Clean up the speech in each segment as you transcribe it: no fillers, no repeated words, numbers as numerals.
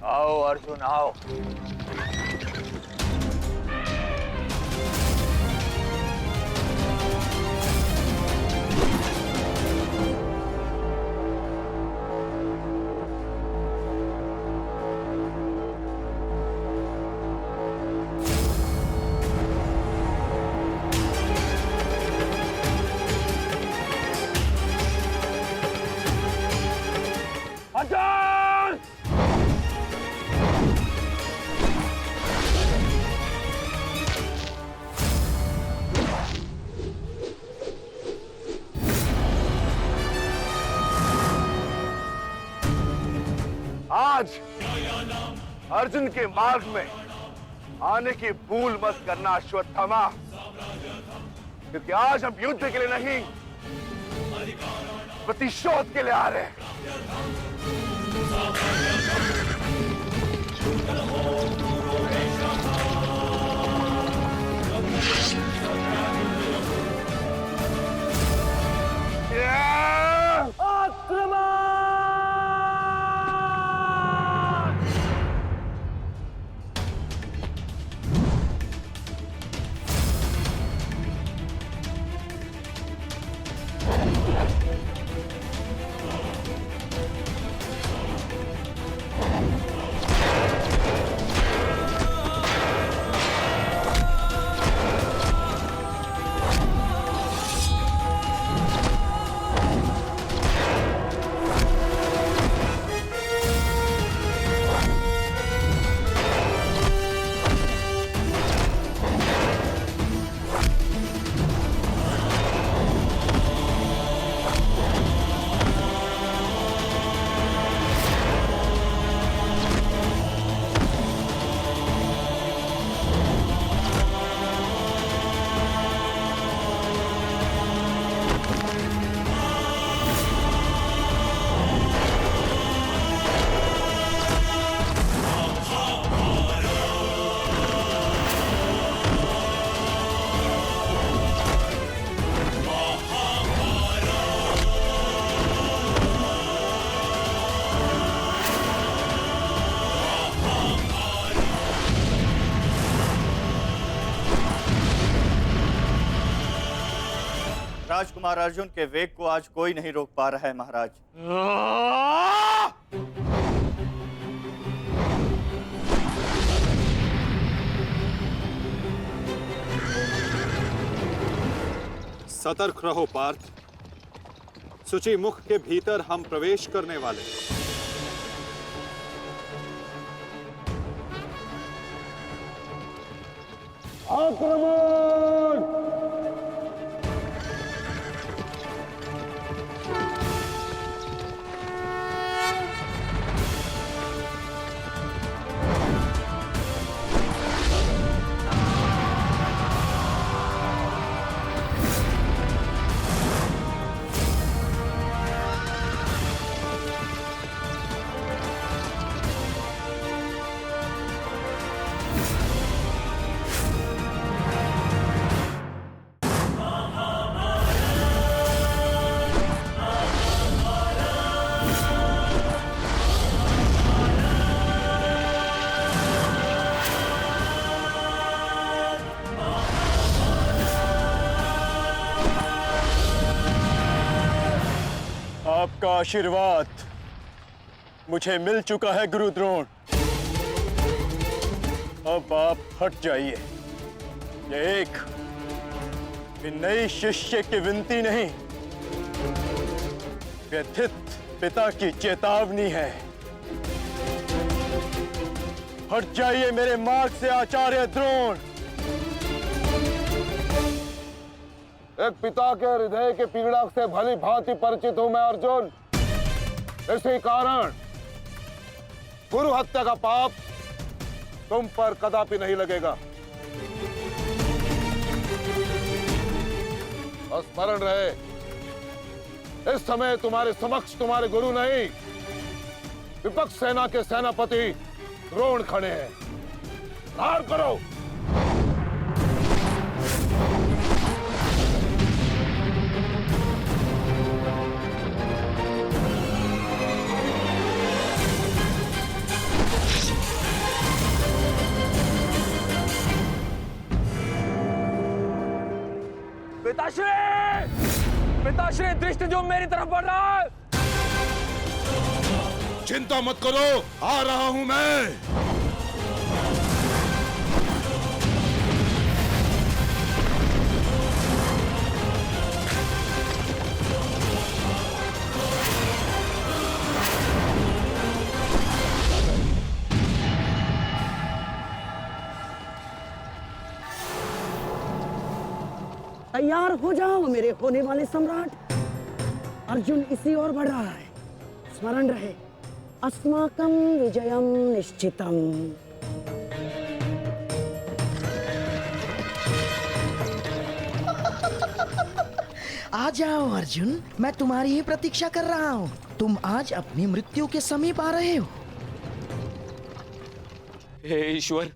आओ अर्जुन आओ। अर्जुन! आज अर्जुन के मार्ग में आने की भूल मत करना अश्वत्थामा, क्योंकि आज हम युद्ध के लिए नहीं प्रतिशोध के लिए आ रहे हैं। राजकुमार अर्जुन के वेग को आज कोई नहीं रोक पा रहा है महाराज। सतर्क रहो पार्थ, सूची मुख के भीतर हम प्रवेश करने वाले। आक्रमण! आपका आशीर्वाद मुझे मिल चुका है गुरु द्रोण। अब आप हट जाइए। ये एक नई शिष्य की विनती नहीं, व्यथित पिता की चेतावनी है। हट जाइए मेरे मार्ग से आचार्य द्रोण। एक पिता के हृदय के पीड़ा से भली भांति परिचित हूं मैं अर्जुन। इसी कारण गुरु हत्या का पाप तुम पर कदापि नहीं लगेगा। स्मरण रहे, इस समय तुम्हारे समक्ष तुम्हारे गुरु नहीं, विपक्ष सेना के सेनापति द्रोण खड़े हैं। धार करो। पिताश्री! पिताश्री, दृष्टि जो मेरी तरफ बढ़ रहा है। चिंता मत करो, आ रहा हूं मैं। तैयार हो जाओ मेरे होने वाले सम्राट। अर्जुन इसी ओर बढ़ रहा है। स्मरण रहे, अस्माकं विजयम निश्चितम। आ जाओ अर्जुन, मैं तुम्हारी ही प्रतीक्षा कर रहा हूँ। तुम आज अपनी मृत्यु के समीप आ रहे हो। हे ईश्वर,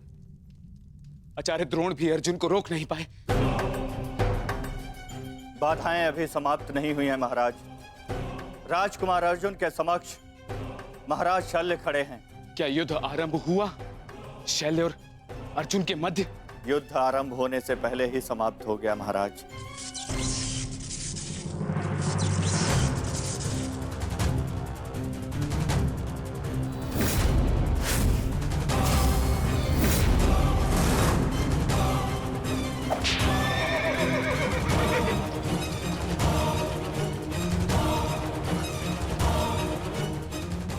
आचार्य द्रोण भी अर्जुन को रोक नहीं पाए। बाधाएं अभी समाप्त नहीं हुई हैं महाराज। राजकुमार अर्जुन के समक्ष महाराज शल्य खड़े हैं। क्या युद्ध आरंभ हुआ? शल्य और अर्जुन के मध्य? युद्ध आरंभ होने से पहले ही समाप्त हो गया महाराज।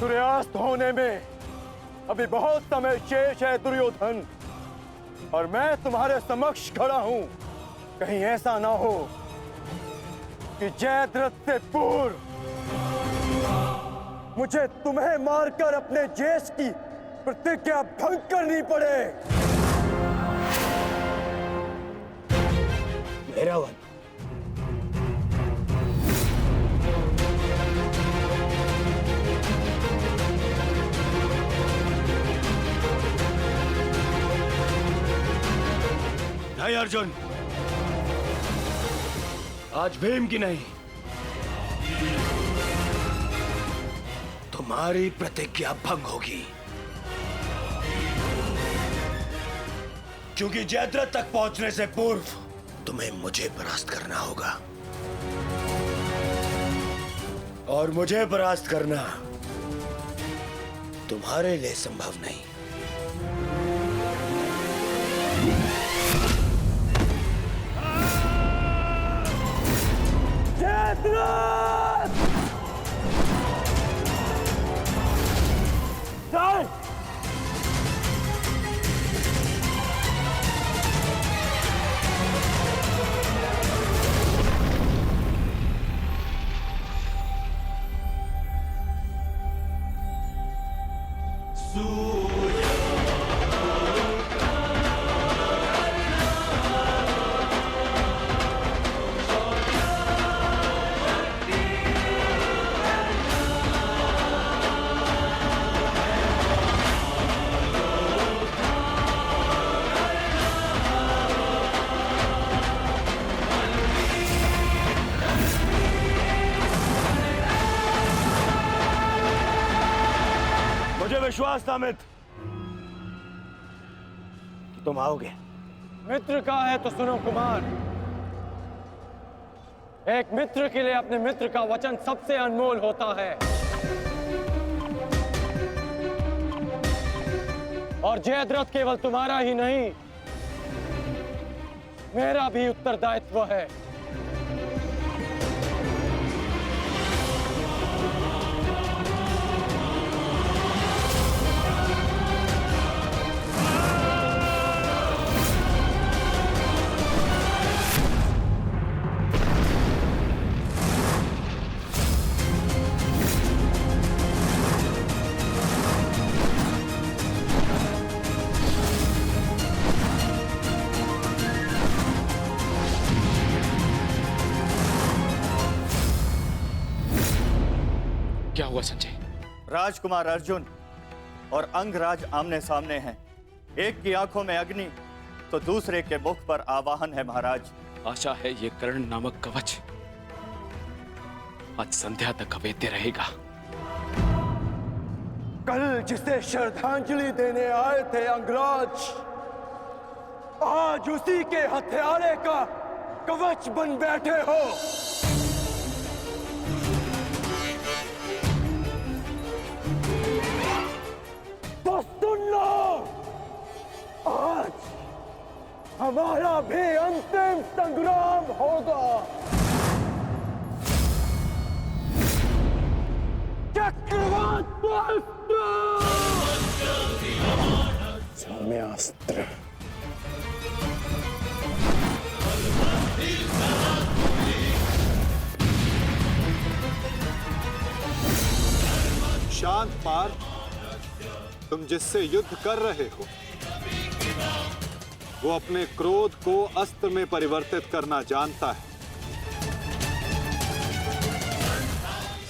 सूर्यास्त होने में अभी बहुत समय शेष है दुर्योधन, और मैं तुम्हारे समक्ष खड़ा हूं। कहीं ऐसा ना हो कि जयद्रथ से पूर्व मुझे तुम्हें मारकर अपने जेश की प्रतिज्ञा भंग करनी पड़े। मेरा वन, नहीं अर्जुन, आज भीम की नहीं, तुम्हारी प्रतिज्ञा भंग होगी। क्योंकि जयद्रथ तक पहुंचने से पूर्व तुम्हें मुझे परास्त करना होगा, और मुझे परास्त करना तुम्हारे लिए संभव नहीं। विश्वास था मित्र कि तुम आओगे। मित्र का है तो सुनो कुमार, एक मित्र के लिए अपने मित्र का वचन सबसे अनमोल होता है, और जयद्रथ केवल तुम्हारा ही नहीं, मेरा भी उत्तरदायित्व है। क्या हुआ संजय? राजकुमार अर्जुन और अंगराज आमने सामने हैं। एक की आंखों में अग्नि तो दूसरे के मुख पर आवाहन है महाराज। आशा है ये कर्ण नामक कवच आज संध्या तक अवेद्य रहेगा। कल जिसे श्रद्धांजलि देने आए थे अंगराज, आज उसी के हत्यारे का कवच बन बैठे हो। तो सुन लो, आज हमारा भी अंतिम संग्राम होगा। चक्रवात सौम्यास्त्र। शांत पार्थ, तुम जिससे युद्ध कर रहे हो वो अपने क्रोध को अस्त्र में परिवर्तित करना जानता है।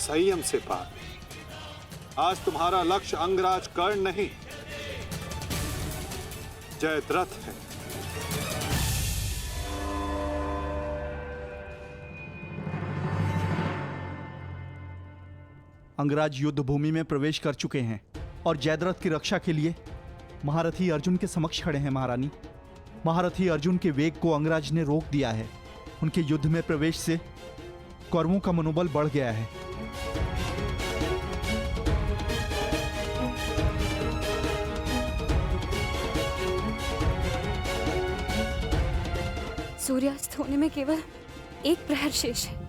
संयम से पार्थ, आज तुम्हारा लक्ष्य अंगराज कर्ण नहीं, जयद्रथ है। अंगराज युद्ध भूमि में प्रवेश कर चुके हैं और जयद्रथ की रक्षा के लिए महारथी अर्जुन के समक्ष खड़े हैं। महारानी, महारथी अर्जुन के वेग को अंगराज ने रोक दिया है। उनके युद्ध में प्रवेश से कौरवों का मनोबल बढ़ गया है। सूर्यास्त होने में केवल एक प्रहर शेष है।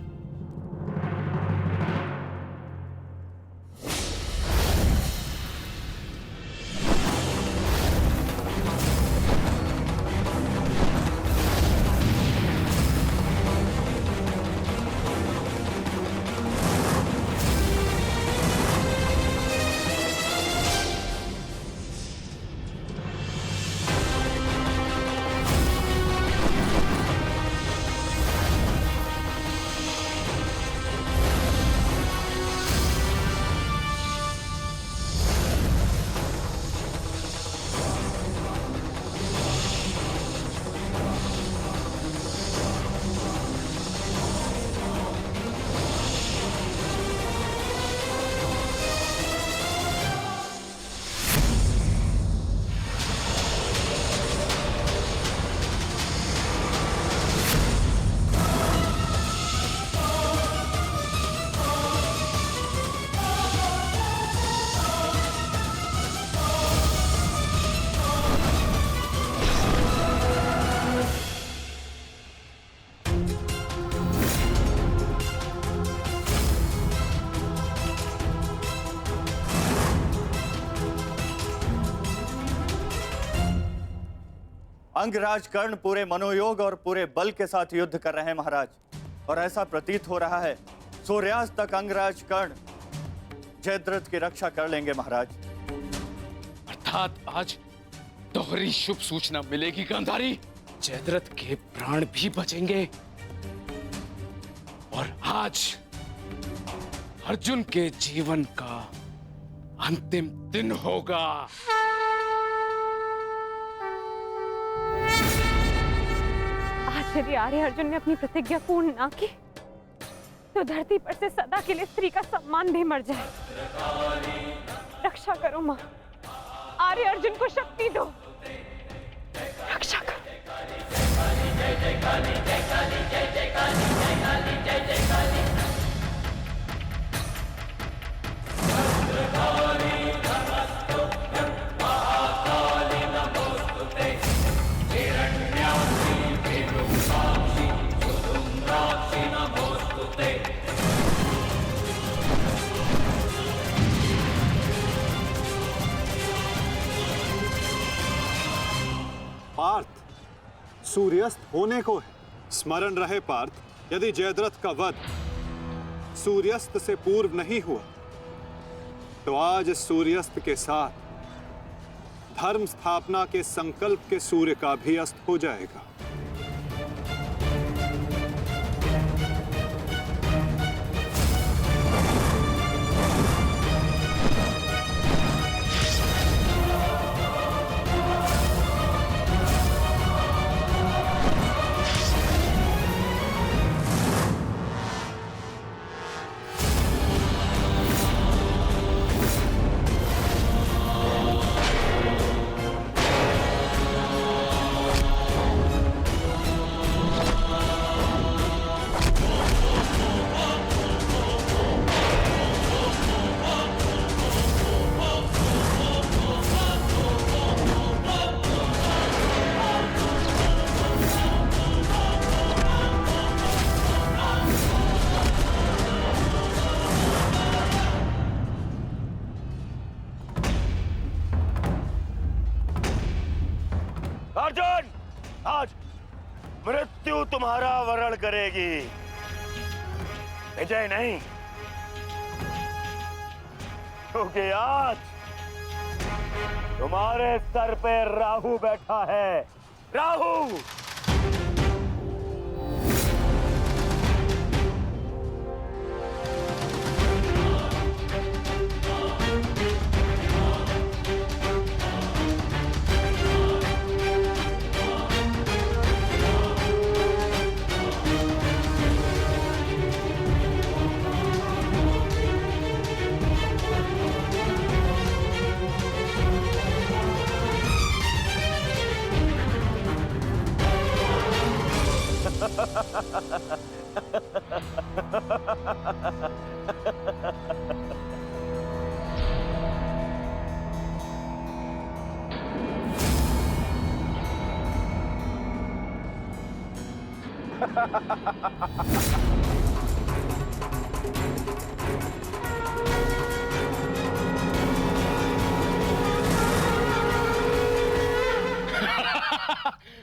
अंगराज कर्ण पूरे मनोयोग और पूरे बल के साथ युद्ध कर रहे हैं महाराज, और ऐसा प्रतीत हो रहा है सूर्यास्त तक अंगराज कर्ण जयद्रथ की रक्षा कर लेंगे महाराज। अर्थात आज दोहरी शुभ सूचना मिलेगी गांधारी, जयद्रथ के प्राण भी बचेंगे और आज अर्जुन के जीवन का अंतिम दिन होगा। आज यदि आर्य अर्जुन ने अपनी प्रतिज्ञा पूर्ण ना की तो धरती पर से सदा के लिए स्त्री का सम्मान भी मर जाए। रक्षा करो मां, आर्य अर्जुन को शक्ति दो, रक्षा करो। पार्थ, सूर्यास्त होने को है। स्मरण रहे पार्थ, यदि जयद्रथ का वध सूर्यास्त से पूर्व नहीं हुआ तो आज सूर्यास्त के साथ धर्म स्थापना के संकल्प के सूर्य का भी अस्त हो जाएगा। अर्जुन, आज मृत्यु तुम्हारा वरण करेगी, विजय नहीं। क्योंकि आज तुम्हारे सर पे राहु बैठा है। राहु!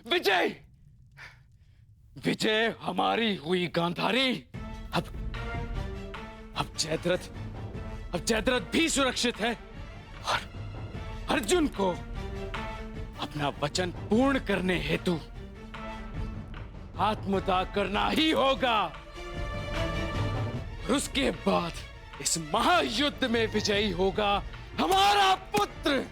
विजय, विजय हमारी हुई गांधारी। अब जयद्रथ भी सुरक्षित है और अर्जुन को अपना वचन पूर्ण करने हेतु आत्मदाह करना ही होगा। और उसके बाद इस महायुद्ध में विजयी होगा हमारा पुत्र।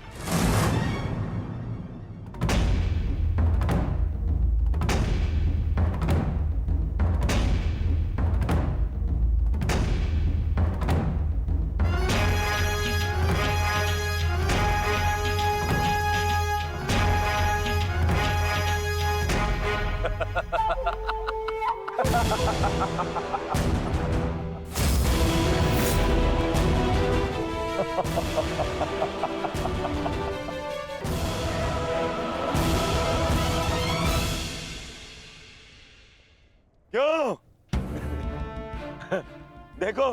क्यों? देखो,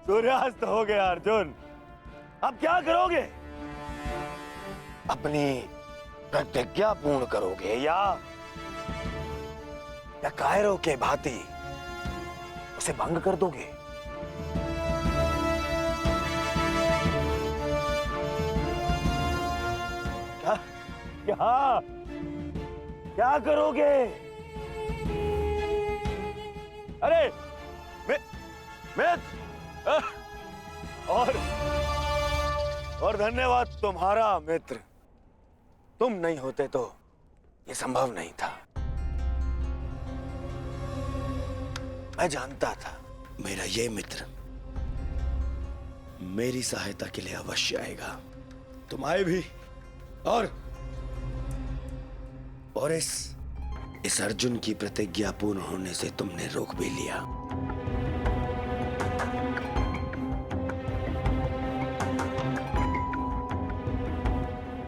सूर्यास्त हो गया अर्जुन। अब क्या करोगे? अपनी प्रतिज्ञा पूर्ण करोगे या कायरों के भांति उसे भंग कर दोगे? क्या क्या क्या करोगे? अरे मित्र, और धन्यवाद तुम्हारा मित्र। तुम नहीं होते तो ये संभव नहीं था। मैं जानता था मेरा ये मित्र मेरी सहायता के लिए अवश्य आएगा। तुम आए भी और इस अर्जुन की प्रतिज्ञा पूर्ण होने से तुमने रोक भी लिया।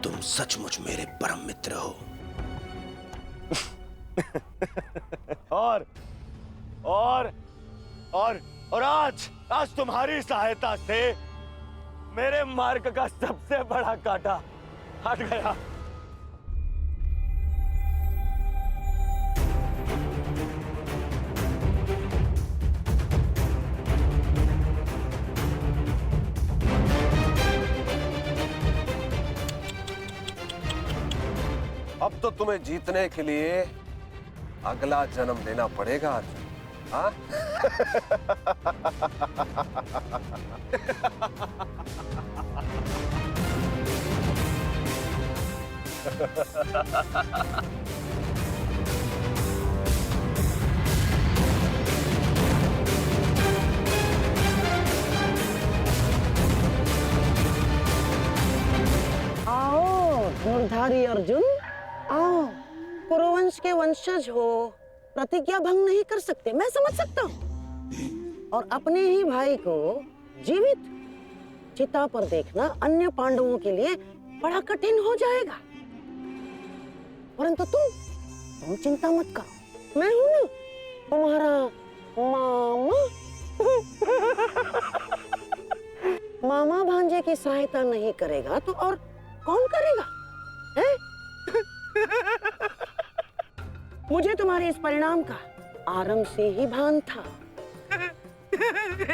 तुम सचमुच मेरे परम मित्र हो। और आज तुम्हारी सहायता से मेरे मार्ग का सबसे बड़ा कांटा हट गया। अब तो तुम्हें जीतने के लिए अगला जन्म लेना पड़ेगा अर्जुन। हाँ? आओ धनुर्धारी अर्जुन, आओ। कुरुवंश के वंशज हो, प्रतिज्ञा भंग नहीं कर सकते, मैं समझ सकता हूँ। और अपने ही भाई को जीवित चिता पर देखना अन्य पांडवों के लिए बड़ा कठिन हो जाएगा। परंतु तुम चिंता मत करो, मैं हूं ना तुम्हारा मामा। मामा भांजे की सहायता नहीं करेगा तो और कौन करेगा? है? मुझे तुम्हारे इस परिणाम का आरंभ से ही भान था।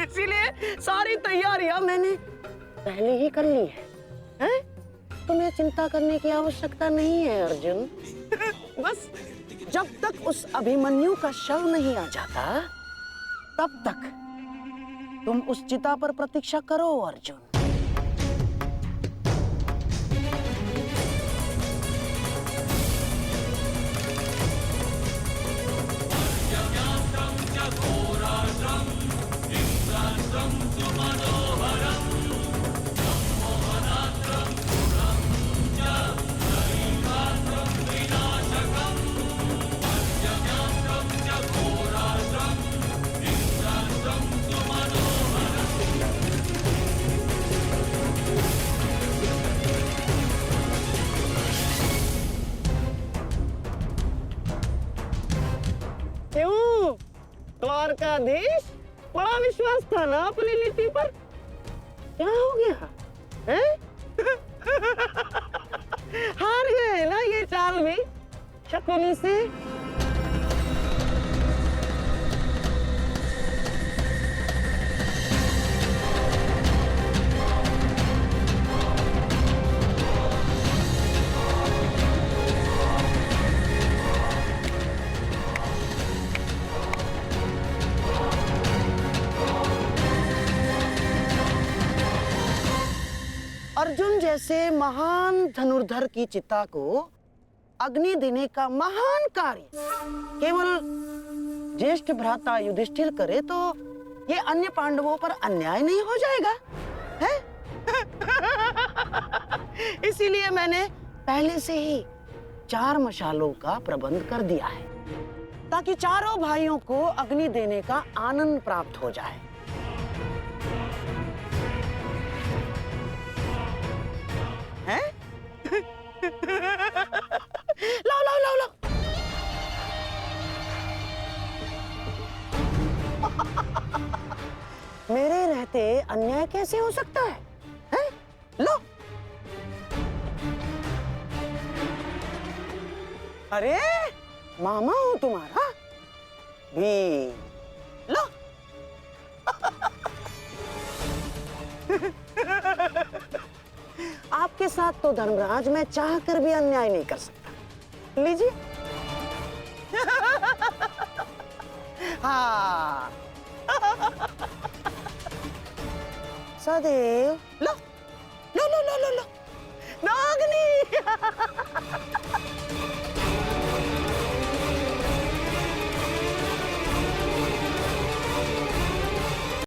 इसीलिए सारी तैयारियां मैंने पहले ही कर ली हैं? तुम्हें चिंता करने की आवश्यकता नहीं है अर्जुन। बस जब तक उस अभिमन्यु का शव नहीं आ जाता तब तक तुम उस चिता पर प्रतीक्षा करो अर्जुन। क्यों द्वारकाधीश, बड़ा विश्वास था ना अपनी नीति पर? क्या हो गया हैं? हार गए ना ये चाल भी शकुनी से? अर्जुन जैसे महान धनुर्धर की चिता को अग्नि देने का महान कार्य केवल ज्येष्ठ भ्राता युधिष्ठिर करे तो ये अन्य पांडवों पर अन्याय नहीं हो जाएगा है? इसीलिए मैंने पहले से ही 4 मशालों का प्रबंध कर दिया है ताकि चारों भाइयों को अग्नि देने का आनंद प्राप्त हो जाए। हैं? लाओ लाओ लाओ लाओ। मेरे रहते अन्याय कैसे हो सकता है? हैं? लो। अरे मामा हूं तुम्हारा भी। लो। आपके साथ तो धर्मराज मैं चाह कर भी अन्याय नहीं कर सकता। लीजिए। हाँ। सदैव लो लो लो लो लो लो।